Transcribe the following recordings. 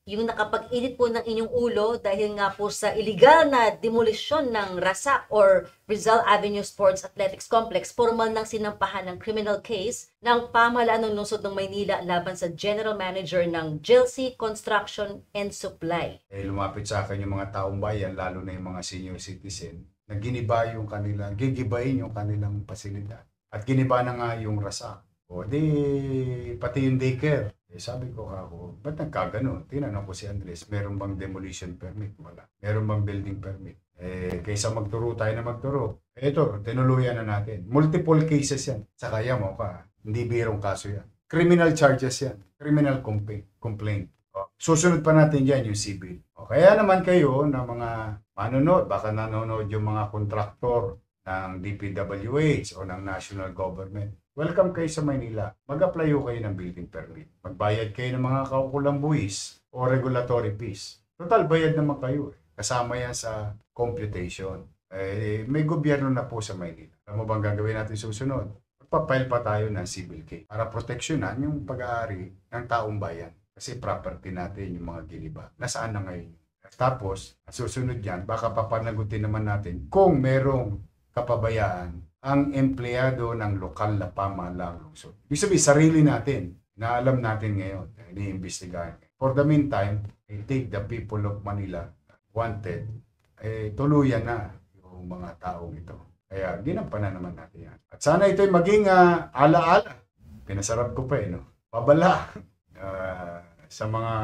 yung nakapag-init po ng inyong ulo dahil nga po sa illegal na demolisyon ng RASAC or Rizal Avenue Sports Athletics Complex, formal nang sinampahan ng criminal case ng pamahalaan ng lungsod ng Maynila laban sa General Manager ng GLC Construction and Supply. Lumapit sa akin yung mga taong bayan, lalo na yung mga senior citizen, na giniba yung kanilang, gigibayin yung kanilang pasilidad. At giniba na nga yung RASAC. O di, pati yung daycare. Sabi ko ako, ba't nagkaganon? Tinanong ko si Andres, meron bang demolition permit? Wala. Meron bang building permit? Kaysa magturo tayo na magturo. Ito, tinuluyan na natin. Multiple cases yan. Saka mo ka, hindi birong kaso yan. Criminal charges yan. Criminal complaint. Susunod pa natin dyan yung civil. Kaya naman kayo na mga manonood, baka nanonood yung mga kontraktor ng DPWH o ng national government. Welcome kayo sa Maynila. Mag-apply kayo ng building permit. Magbayad kayo ng mga kaukulang buwis o regulatory fees. Total, bayad naman kayo. Kasama yan sa computation. May gobyerno na po sa Maynila. Alam mo bang gagawin natin susunod? Magpapile pa tayo ng civil case para proteksyonan yung pag-aari ng taong bayan. Kasi property natin yung mga giniba. Nasaan na ngayon? Tapos, susunod yan, baka papanagutin naman natin kung merong kapabayaan ang empleyado ng lokal na pamahalaang lungsod. Ibig sabihin, sarili natin na alam natin ngayon, iniimbestigahan. For the meantime, I take the people of Manila wanted, tuluyan na yung mga taong ito. Kaya ginampanan naman natin yan. At sana ito'y maging alaala. Pinasarap ko pa no? Pabala sa mga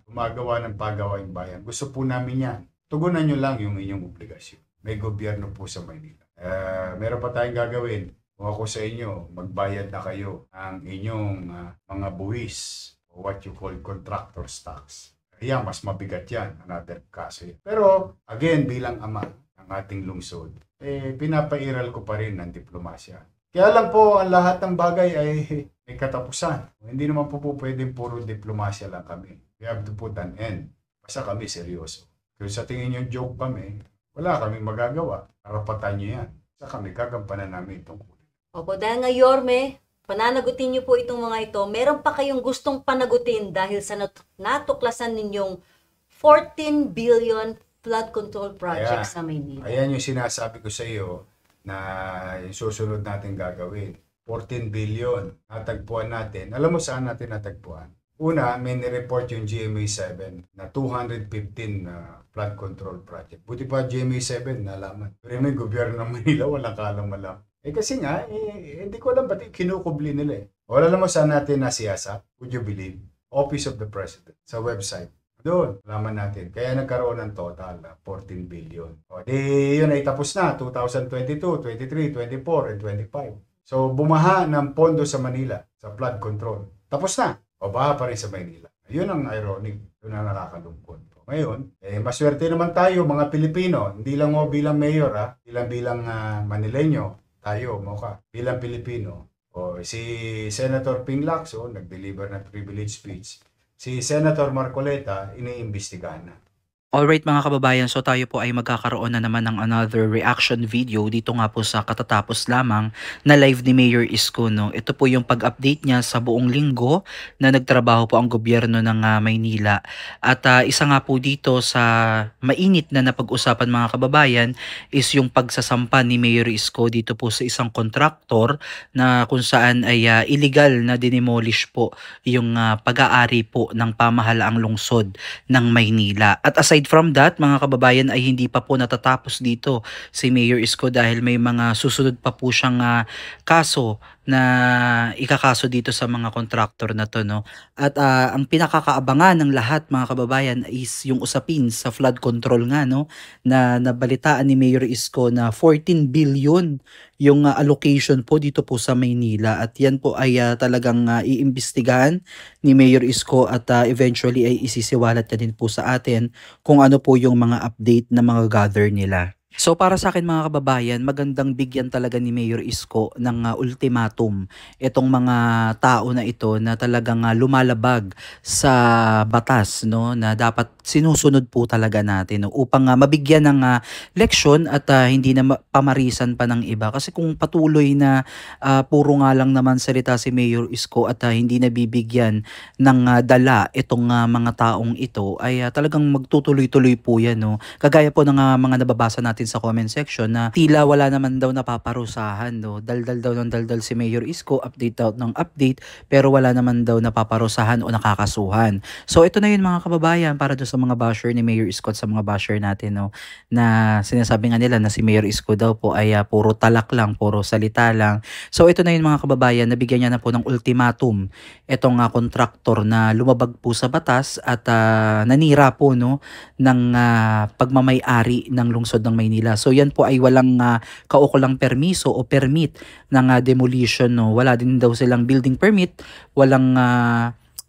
gumagawa ng pagawaing bayan. Gusto po namin yan. Tugunan nyo lang yung inyong obligasyon. May gobyerno po sa Maynila. Meron pa tayong gagawin. Kung ako sa inyo, magbayad na kayo ang inyong mga buwis o what you call contractor's tax. Kaya mas mabigat yan, another kaso. Pero again, bilang ama ng ating lungsod, pinapairal ko pa rin ng diplomasya. Kaya lang po, ang lahat ng bagay ay may katapusan. Hindi naman po pwedeng puro diplomasya lang kami. We have to put an end. Basta kami seryoso. Kung sa tingin nyo joke kami, wala kaming magagawa. Karapatan nyo yan. Sa kami, gagampanan namin itong kulay. Opo, dahil nga Yorme, pananagutin nyo po itong mga ito. Meron pa kayong gustong panagutin dahil sa natuklasan ninyong 14 billion flood control project sa Maynila. Ayan yung sinasabi ko sa iyo na yung susunod natin gagawin. 14 billion. Natagpuan natin. Alam mo saan natin natagpuan? Una, may nireport yung GMA7 na 215 flood control project. Buti pa GMA7 nalaman. Pero may gobyerno ng Manila, walang kalam-malam. Kasi nga, hindi ko alam ba't kinukubli nila Wala naman saan natin nasiyasa, would you believe? Office of the President, sa website. Doon, alaman natin. Kaya nagkaroon ng total 14 billion. Yun ay tapos na, 2022, 23, 24, and 25. So, bumaha ng pondo sa Manila, sa flood control. Tapos na. O baha pa rin sa Maynila. Yun ang ironic. Yun ang nakakalungkot. Ngayon, maswerte naman tayo mga Pilipino. Hindi lang bilang mayor, bilang Manileño, tayo, bilang Pilipino. Si Senator Ping Lacson, nag-deliver ng privilege speech. Si Senator Marcoleta, iniimbestigahan na. Alright mga kababayan, so tayo po ay magkakaroon na naman ng another reaction video dito nga po sa katatapos lamang na live ni Mayor Isko. No? Ito po yung pag-update niya sa buong linggo na nagtrabaho po ang gobyerno ng Maynila. At isa nga po dito sa mainit na napag-usapan mga kababayan is yung pagsasampa ni Mayor Isko dito po sa isang kontraktor na kung saan ay illegal na dinemolish po yung pag-aari po ng pamahalaang lungsod ng Maynila. At aside from that, mga kababayan, ay hindi pa po natatapos dito si Mayor Isko dahil may mga susunod pa po siyang kaso na ikakaso dito sa mga kontraktor na to, no? At ang pinakakaabangan ng lahat mga kababayan is yung usapin sa flood control nga, no? Na nabalitaan ni Mayor Isko na 14 billion yung allocation po dito po sa Maynila at yan po ay talagang iimbestigahan ni Mayor Isko at eventually ay isisiwalat na din po sa atin kung ano po yung mga update na mga gather nila. So para sa akin mga kababayan, magandang bigyan talaga ni Mayor Isko ng ultimatum itong mga tao na ito na talagang lumalabag sa batas, no, na dapat sinusunod po talaga natin, no, upang mabigyan ng leksyon at hindi na pamarisan pa ng iba. Kasi kung patuloy na puro nga lang naman salita si Mayor Isko at hindi nabibigyan ng dala itong mga taong ito, ay talagang magtutuloy-tuloy po yan, no. Kagaya po ng mga nababasa natin sa comment section na tila wala naman daw napaparusahan, no. Daldal daw ng daldal si Mayor Isko, update out ng update, pero wala naman daw napaparusahan o nakakasuhan. So ito na yun mga kababayan, para doon sa mga basher ni Mayor Isko at sa mga basher natin, no, na sinasabi nga nila na si Mayor Isko daw po ay puro talak lang, puro salita lang. So ito na yun mga kababayan, nabigyan niya na po ng ultimatum itong kontraktor na lumabag po sa batas at nanira po, no, ng pagmamay-ari ng lungsod ng Maynila. So yan po ay walang kaukulang permiso o permit ng demolition, no. Wala din daw silang building permit, walang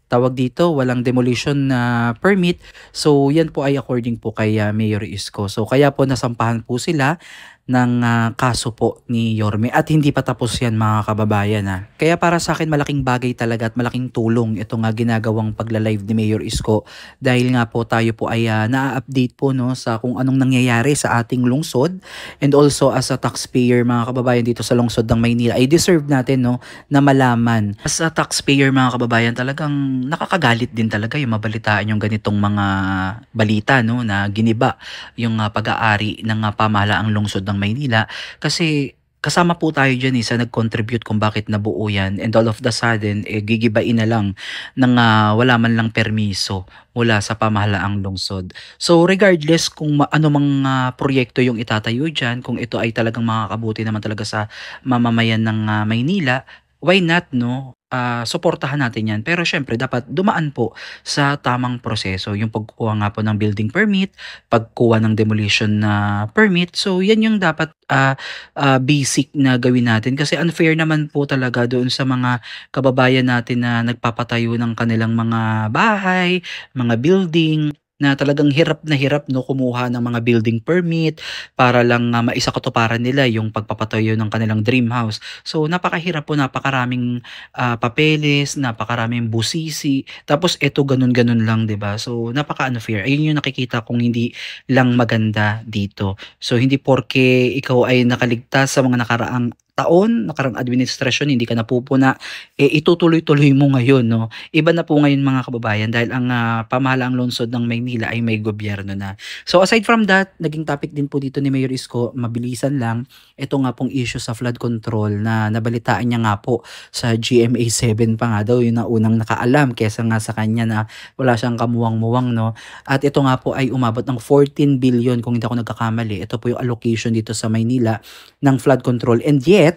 tawag dito, walang demolition permit. So yan po ay according po kay Mayor Isko. So kaya po nasampahan po sila ng kaso po ni Yorme, at hindi pa tapos yan mga kababayan. Kaya para sa akin malaking bagay talaga at malaking tulong itong ginagawang pagla-live ni Mayor Isko, dahil nga po tayo po ay na-update po, no, sa kung anong nangyayari sa ating lungsod, and also as a taxpayer mga kababayan dito sa lungsod ng Maynila ay deserve natin, no, na malaman. As a taxpayer mga kababayan, talagang nakakagalit din talaga yung mabalitaan yung ganitong mga balita, no, na giniba yung pag-aari ng pamahalaang lungsod ng Maynila, kasi kasama po tayo dyan sa nag-contribute kung bakit nabuo yan, and all of the sudden gigibain na lang ng wala man lang permiso mula sa pamahalaang lungsod. So regardless kung ano mang proyekto yung itatayo dyan, kung ito ay talagang makakabuti naman talaga sa mamamayan ng Maynila, why not, no? Suportahan natin yan. Pero syempre dapat dumaan po sa tamang proseso, yung pagkuha nga po ng building permit, pagkuha ng demolition na permit. So yan yung dapat basic na gawin natin, kasi unfair naman po talaga doon sa mga kababayan natin na nagpapatayo ng kanilang mga bahay, mga building, na talagang hirap na hirap, no, kumuha ng mga building permit para lang maisakatuparan nila yung pagpapatayo ng kanilang dream house. So napakahirap po, napakaraming papeles, napakaraming busisi, tapos eto ganun-ganun lang, 'di ba? So napaka-unfair. Ayun yung nakikita kong hindi lang maganda dito. So hindi porke ikaw ay nakaligtas sa mga nakaraang taon, nakarang administrasyon, hindi ka napupuna, itutuloy-tuloy mo ngayon, no? Iba na po ngayon mga kababayan, dahil ang pamahalaang lungsod ng Maynila ay may gobyerno na. So aside from that, naging topic din po dito ni Mayor Isko, mabilisan lang, ito nga pong issue sa flood control na nabalitaan niya nga po sa GMA 7 pa nga daw, yun na unang nakaalam kesa nga sa kanya na wala siyang kamuwang-muwang, no? At ito nga po ay umabot ng 14 billion kung hindi ako nagkakamali. Ito po yung allocation dito sa Maynila ng flood control, and yet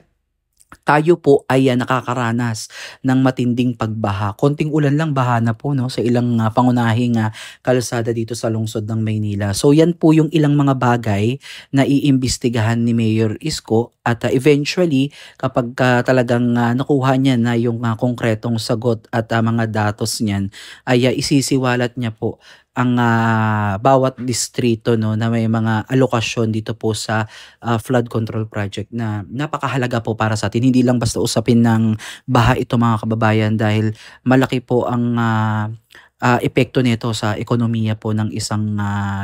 tayo po ay nakakaranas ng matinding pagbaha. Konting ulan lang, baha na po, no, sa ilang pangunahing kalsada dito sa lungsod ng Maynila. So yan po yung ilang mga bagay na iimbestigahan ni Mayor Isko, at eventually kapag talagang nakuha niya na yung konkretong sagot at mga datos niyan, ay isisiwalat niya po ang bawat distrito, no, na may mga alokasyon dito po sa flood control project na napakahalaga po para sa atin. Hindi lang basta usapin ng baha ito mga kababayan, dahil malaki po ang epekto nito sa ekonomiya po ng isang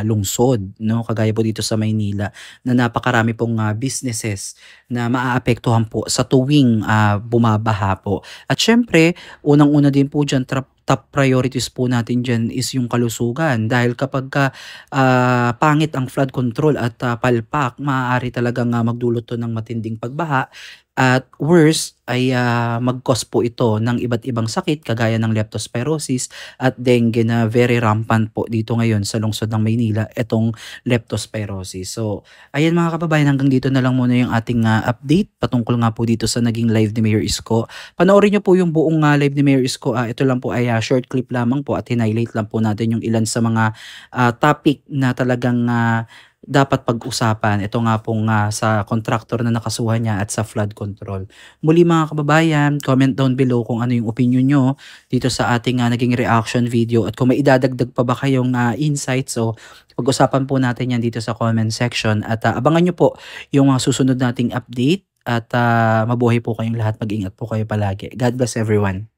lungsod, no, kagaya po dito sa Maynila, na napakarami pong businesses na maaapektuhan po sa tuwing bumabaha po. At syempre, unang-una din po dyan, top priorities po natin dyan is yung kalusugan, dahil kapag pangit ang flood control at palpak, maaari talagang magdulot to ng matinding pagbaha, at worse ay mag-cause po ito ng iba't ibang sakit kagaya ng leptospirosis at dengue, na very rampant po dito ngayon sa lungsod ng Maynila, itong leptospirosis. So ayan mga kababayan, hanggang dito na lang muna yung ating update patungkol nga po dito sa naging live ni Mayor Isko. Panoorin nyo po yung buong live ni Mayor Isko. Ito lang po ay short clip lamang po, at highlight lang po natin yung ilan sa mga topic na talagang dapat pag-usapan. Ito nga pong sa contractor na nakasuhan niya at sa flood control. Muli mga kababayan, comment down below kung ano yung opinion nyo dito sa ating naging reaction video, at kung may idadagdag pa ba kayong insights, so Pag-usapan po natin yan dito sa comment section at abangan nyo po yung mga susunod nating update at mabuhay po kayong lahat. Mag-ingat po kayo palagi. God bless everyone.